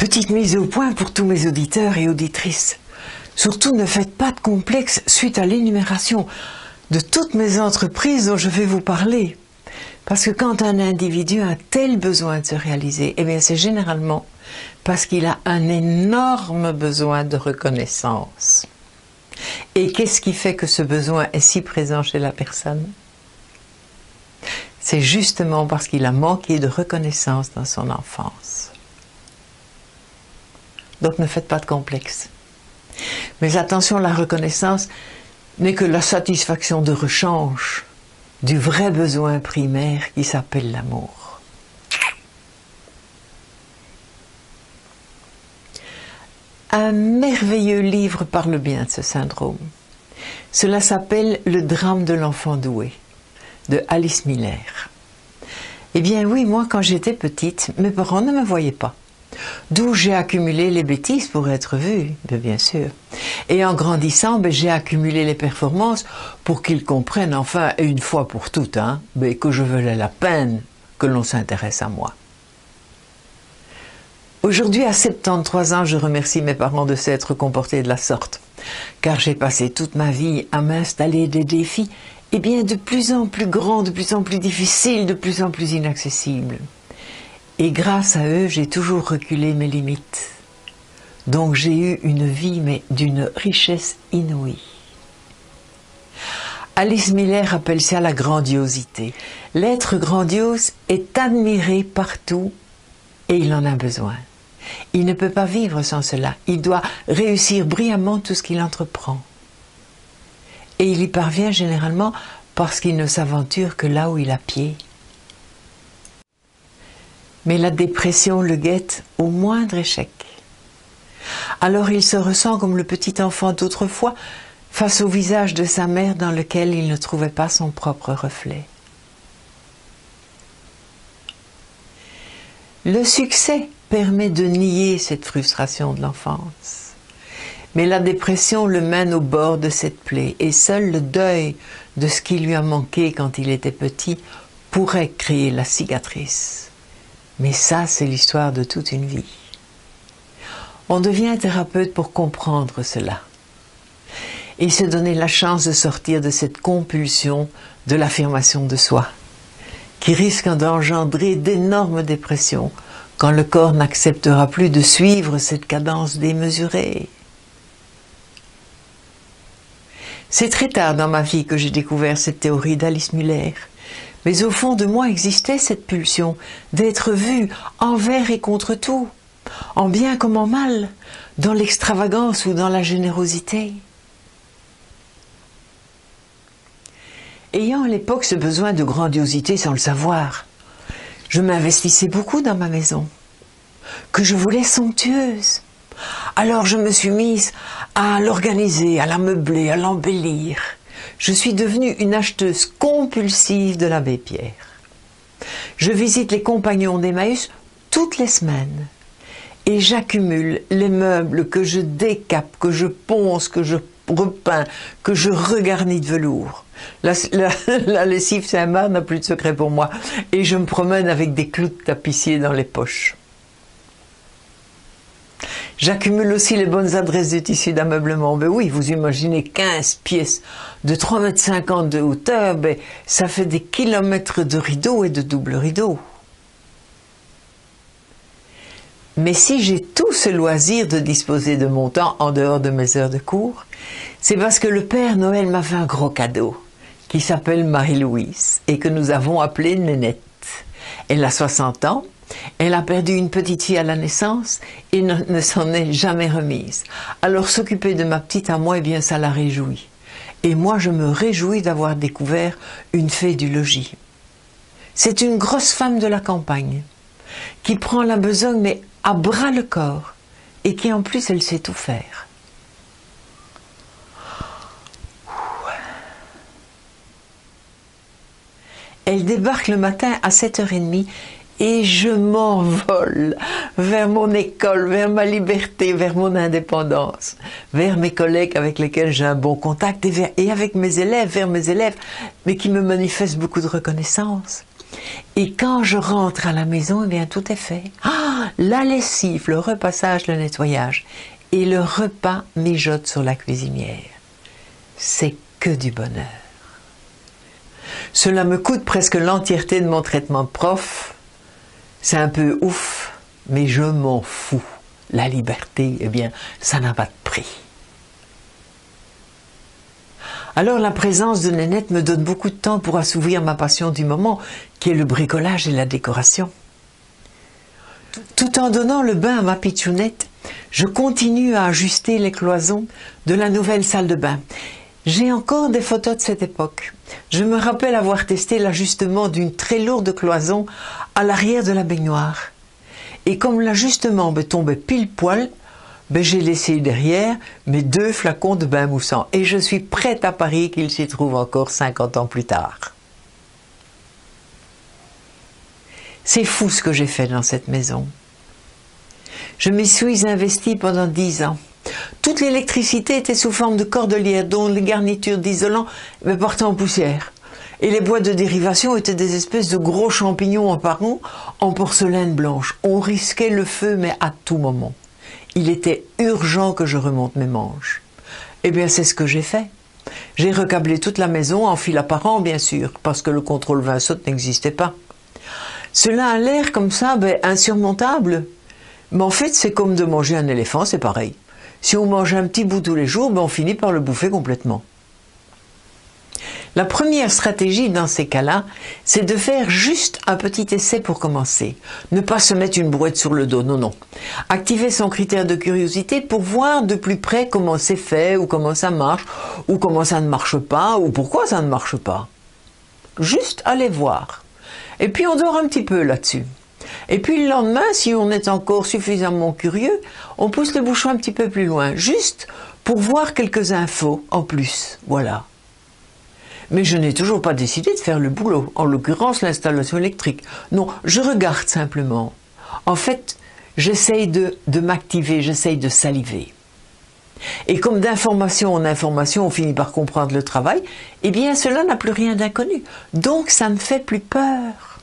Petite mise au point pour tous mes auditeurs et auditrices. Surtout ne faites pas de complexe suite à l'énumération de toutes mes entreprises dont je vais vous parler. Parce que quand un individu a un tel besoin de se réaliser, eh bien c'est généralement parce qu'il a un énorme besoin de reconnaissance. Et qu'est-ce qui fait que ce besoin est si présent chez la personne? C'est justement parce qu'il a manqué de reconnaissance dans son enfance. Donc ne faites pas de complexe. Mais attention, la reconnaissance n'est que la satisfaction de rechange du vrai besoin primaire qui s'appelle l'amour. Un merveilleux livre parle bien de ce syndrome. Cela s'appelle « Le drame de l'enfant doué » de Alice Miller. Eh bien oui, moi quand j'étais petite, mes parents ne me voyaient pas. D'où j'ai accumulé les bêtises pour être vue, bien sûr. Et en grandissant, j'ai accumulé les performances pour qu'ils comprennent enfin, et une fois pour toutes, que je valais la peine que l'on s'intéresse à moi. Aujourd'hui, à 73 ans, je remercie mes parents de s'être comportés de la sorte, car j'ai passé toute ma vie à m'installer des défis, de plus en plus grands, de plus en plus difficiles, de plus en plus inaccessibles. Et grâce à eux, j'ai toujours reculé mes limites. Donc j'ai eu une vie, mais d'une richesse inouïe. Alice Miller appelle ça la grandiosité. L'être grandiose est admiré partout et il en a besoin. Il ne peut pas vivre sans cela. Il doit réussir brillamment tout ce qu'il entreprend. Et il y parvient généralement parce qu'il ne s'aventure que là où il a pied. Mais la dépression le guette au moindre échec. Alors il se ressent comme le petit enfant d'autrefois face au visage de sa mère dans lequel il ne trouvait pas son propre reflet. Le succès permet de nier cette frustration de l'enfance. Mais la dépression le mène au bord de cette plaie et seul le deuil de ce qui lui a manqué quand il était petit pourrait créer la cicatrice. Mais ça, c'est l'histoire de toute une vie. On devient thérapeute pour comprendre cela et se donner la chance de sortir de cette compulsion de l'affirmation de soi, qui risque d'engendrer d'énormes dépressions quand le corps n'acceptera plus de suivre cette cadence démesurée. C'est très tard dans ma vie que j'ai découvert cette théorie d'Alice Miller. Mais au fond de moi existait cette pulsion d'être vue envers et contre tout, en bien comme en mal, dans l'extravagance ou dans la générosité. Ayant à l'époque ce besoin de grandiosité sans le savoir, je m'investissais beaucoup dans ma maison, que je voulais somptueuse. Alors je me suis mise à l'organiser, à la meubler, à l'embellir. Je suis devenue une acheteuse compulsive de l'abbé Pierre. Je visite les compagnons d'Emmaüs toutes les semaines et j'accumule les meubles que je décape, que je ponce, que je repeins, que je regarnis de velours. La lessive Saint-Marc n'a plus de secret pour moi et je me promène avec des clous de tapissier dans les poches. J'accumule aussi les bonnes adresses de tissus d'ameublement. Ben oui, vous imaginez 15 pièces de 3,50 m de hauteur, ben ça fait des kilomètres de rideaux et de double rideaux. Mais si j'ai tout ce loisir de disposer de mon temps en dehors de mes heures de cours, c'est parce que le Père Noël m'a fait un gros cadeau qui s'appelle Marie-Louise et que nous avons appelé Nénette. Elle a 60 ans. Elle a perdu une petite fille à la naissance et ne s'en est jamais remise. Alors s'occuper de ma petite à moi, ça la réjouit. Et moi, je me réjouis d'avoir découvert une fée du logis. C'est une grosse femme de la campagne qui prend la besogne mais à bras le corps et qui en plus, elle sait tout faire. Elle débarque le matin à 7h30 et je m'envole vers mon école, vers ma liberté, vers mon indépendance, vers mes collègues avec lesquels j'ai un bon contact et avec mes élèves, vers mes élèves, mais qui me manifestent beaucoup de reconnaissance. Et quand je rentre à la maison, tout est fait. Ah, la lessive, le repassage, le nettoyage. Et le repas mijote sur la cuisinière. C'est que du bonheur. Cela me coûte presque l'entièreté de mon traitement de prof. C'est un peu ouf, mais je m'en fous. La liberté, eh bien, ça n'a pas de prix. Alors la présence de Nénette me donne beaucoup de temps pour assouvir ma passion du moment, qui est le bricolage et la décoration. Tout en donnant le bain à ma pitchounette, je continue à ajuster les cloisons de la nouvelle salle de bain. J'ai encore des photos de cette époque. Je me rappelle avoir testé l'ajustement d'une très lourde cloison à l'arrière de la baignoire. Et comme l'ajustement me tombait pile poil, j'ai laissé derrière mes 2 flacons de bain moussant. Et je suis prête à parier qu'il s'y trouve encore 50 ans plus tard. C'est fou ce que j'ai fait dans cette maison. Je m'y suis investie pendant 10 ans. Toute l'électricité était sous forme de cordelière dont les garnitures d'isolant me portaient en poussière. Et les boîtes de dérivation étaient des espèces de gros champignons en parons en porcelaine blanche. On risquait le feu, mais à tout moment. Il était urgent que je remonte mes manches. Eh bien, c'est ce que j'ai fait. J'ai recablé toute la maison en fil apparent, bien sûr, parce que le contrôle 20 sautes n'existait pas. Cela a l'air comme ça, insurmontable. Mais en fait, c'est comme de manger un éléphant, c'est pareil. Si on mange un petit bout tous les jours, on finit par le bouffer complètement. La première stratégie dans ces cas-là, c'est de faire juste un petit essai pour commencer. Ne pas se mettre une brouette sur le dos, non, non. Activer son critère de curiosité pour voir de plus près comment c'est fait, ou comment ça marche, ou comment ça ne marche pas, ou pourquoi ça ne marche pas. Juste aller voir. Et puis on dort un petit peu là-dessus. Et puis le lendemain, si on est encore suffisamment curieux, on pousse le bouchon un petit peu plus loin, juste pour voir quelques infos en plus, voilà. Mais je n'ai toujours pas décidé de faire le boulot, en l'occurrence l'installation électrique. Non, je regarde simplement. En fait, j'essaye de m'activer, j'essaye de saliver. Et comme d'information en information, on finit par comprendre le travail, eh bien cela n'a plus rien d'inconnu. Donc ça ne fait plus peur.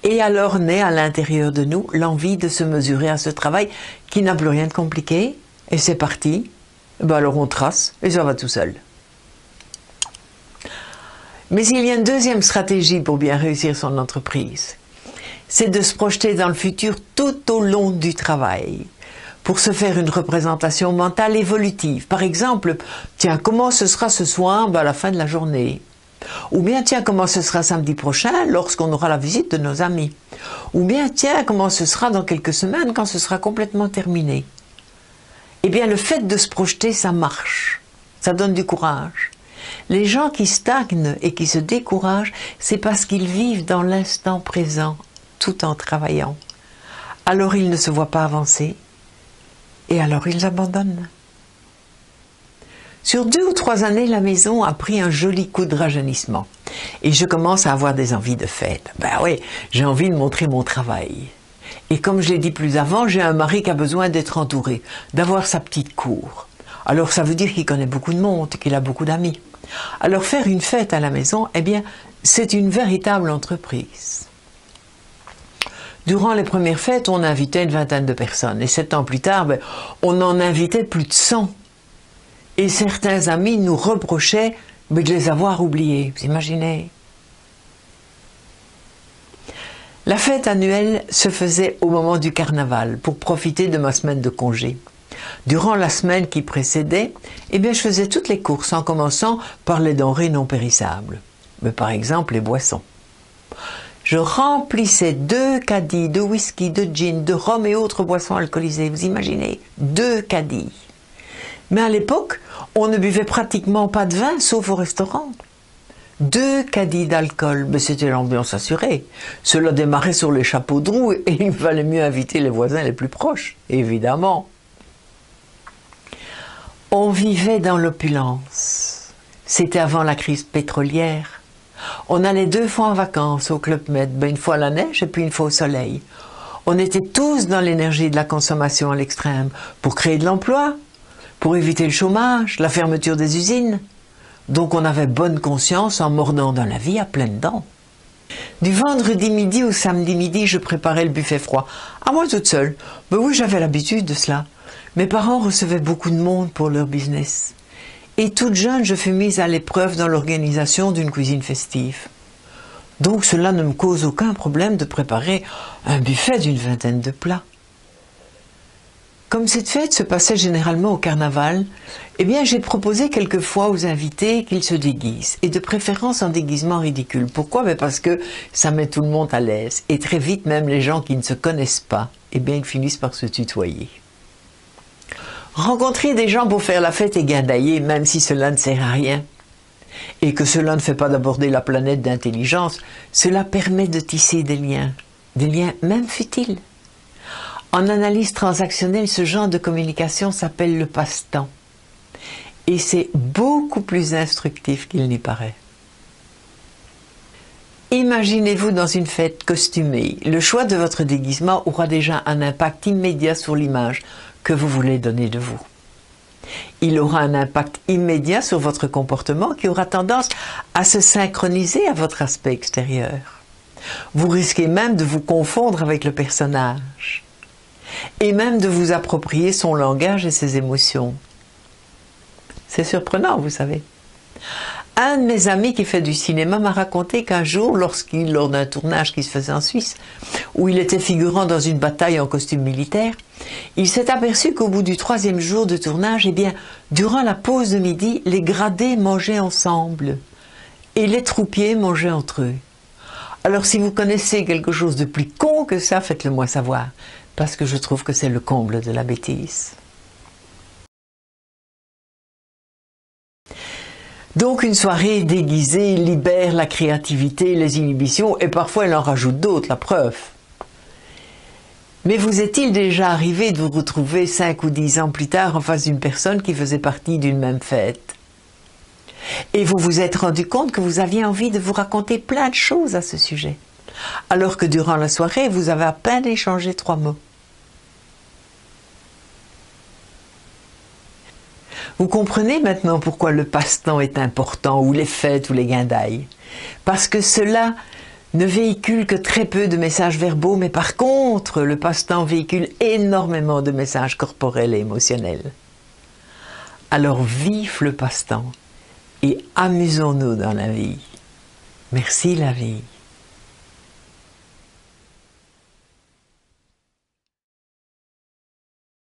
Et alors naît à l'intérieur de nous l'envie de se mesurer à ce travail qui n'a plus rien de compliqué. Et c'est parti. Alors on trace et ça va tout seul. Mais il y a une deuxième stratégie pour bien réussir son entreprise. C'est de se projeter dans le futur tout au long du travail. Pour se faire une représentation mentale évolutive. Par exemple, tiens, comment ce sera ce soir à la fin de la journée ? Ou bien, tiens, comment ce sera samedi prochain lorsqu'on aura la visite de nos amis. Ou bien, tiens, comment ce sera dans quelques semaines quand ce sera complètement terminé. Eh bien, le fait de se projeter, ça marche. Ça donne du courage. Les gens qui stagnent et qui se découragent, c'est parce qu'ils vivent dans l'instant présent, tout en travaillant. Alors ils ne se voient pas avancer, et alors ils abandonnent. Sur 2 ou 3 années, la maison a pris un joli coup de rajeunissement. Et je commence à avoir des envies de fête. Ben oui, j'ai envie de montrer mon travail. Et comme je l'ai dit plus avant, j'ai un mari qui a besoin d'être entouré, d'avoir sa petite cour. Alors ça veut dire qu'il connaît beaucoup de monde, qu'il a beaucoup d'amis. Alors faire une fête à la maison, eh bien, c'est une véritable entreprise. Durant les premières fêtes, on invitait une vingtaine de personnes. Et 7 ans plus tard, on en invitait plus de 100. Et certains amis nous reprochaient de les avoir oubliés. Vous imaginez ? La fête annuelle se faisait au moment du carnaval pour profiter de ma semaine de congé. Durant la semaine qui précédait, eh bien, je faisais toutes les courses en commençant par les denrées non périssables. Mais par exemple, les boissons. Je remplissais 2 caddies de whisky, de gin, de rhum et autres boissons alcoolisées. Vous imaginez ? 2 caddies. Mais à l'époque, on ne buvait pratiquement pas de vin, sauf au restaurant. 2 caddies d'alcool, mais c'était l'ambiance assurée. Cela démarrait sur les chapeaux de roue et il fallait mieux inviter les voisins les plus proches, évidemment. On vivait dans l'opulence. C'était avant la crise pétrolière. On allait 2 fois en vacances au Club Med, une fois à la neige et puis une fois au soleil. On était tous dans l'énergie de la consommation à l'extrême pour créer de l'emploi, pour éviter le chômage, la fermeture des usines. Donc on avait bonne conscience en mordant dans la vie à pleines dents. Du vendredi midi au samedi midi, je préparais le buffet froid. À moi toute seule. Ben oui, j'avais l'habitude de cela. Mes parents recevaient beaucoup de monde pour leur business. Et toute jeune, je fus mise à l'épreuve dans l'organisation d'une cuisine festive. Donc cela ne me cause aucun problème de préparer un buffet d'une vingtaine de plats. Comme cette fête se passait généralement au carnaval, eh bien j'ai proposé quelquefois aux invités qu'ils se déguisent, et de préférence en déguisement ridicule. Pourquoi? Ben parce que ça met tout le monde à l'aise, et très vite même les gens qui ne se connaissent pas, eh bien ils finissent par se tutoyer. Rencontrer des gens pour faire la fête et guindailler, même si cela ne sert à rien, et que cela ne fait pas d'aborder la planète d'intelligence, cela permet de tisser des liens même futiles. En analyse transactionnelle, ce genre de communication s'appelle le passe-temps. Et c'est beaucoup plus instructif qu'il n'y paraît. Imaginez-vous dans une fête costumée. Le choix de votre déguisement aura déjà un impact immédiat sur l'image que vous voulez donner de vous. Il aura un impact immédiat sur votre comportement qui aura tendance à se synchroniser à votre aspect extérieur. Vous risquez même de vous confondre avec le personnage. Et même de vous approprier son langage et ses émotions. C'est surprenant, vous savez. Un de mes amis qui fait du cinéma m'a raconté qu'un jour, lors d'un tournage qui se faisait en Suisse, où il était figurant dans une bataille en costume militaire, il s'est aperçu qu'au bout du 3e jour de tournage, eh bien, durant la pause de midi, les gradés mangeaient ensemble et les troupiers mangeaient entre eux. Alors si vous connaissez quelque chose de plus con que ça, faites-le moi savoir. Parce que je trouve que c'est le comble de la bêtise. Donc une soirée déguisée libère la créativité, les inhibitions, et parfois elle en rajoute d'autres, la preuve. Mais vous est-il déjà arrivé de vous retrouver 5 ou 10 ans plus tard en face d'une personne qui faisait partie d'une même fête? Et vous vous êtes rendu compte que vous aviez envie de vous raconter plein de choses à ce sujet, alors que durant la soirée, vous avez à peine échangé 3 mots. Vous comprenez maintenant pourquoi le passe-temps est important, ou les fêtes, ou les guindailles. Parce que cela ne véhicule que très peu de messages verbaux, mais par contre, le passe-temps véhicule énormément de messages corporels et émotionnels. Alors vive le passe-temps et amusons-nous dans la vie. Merci la vie.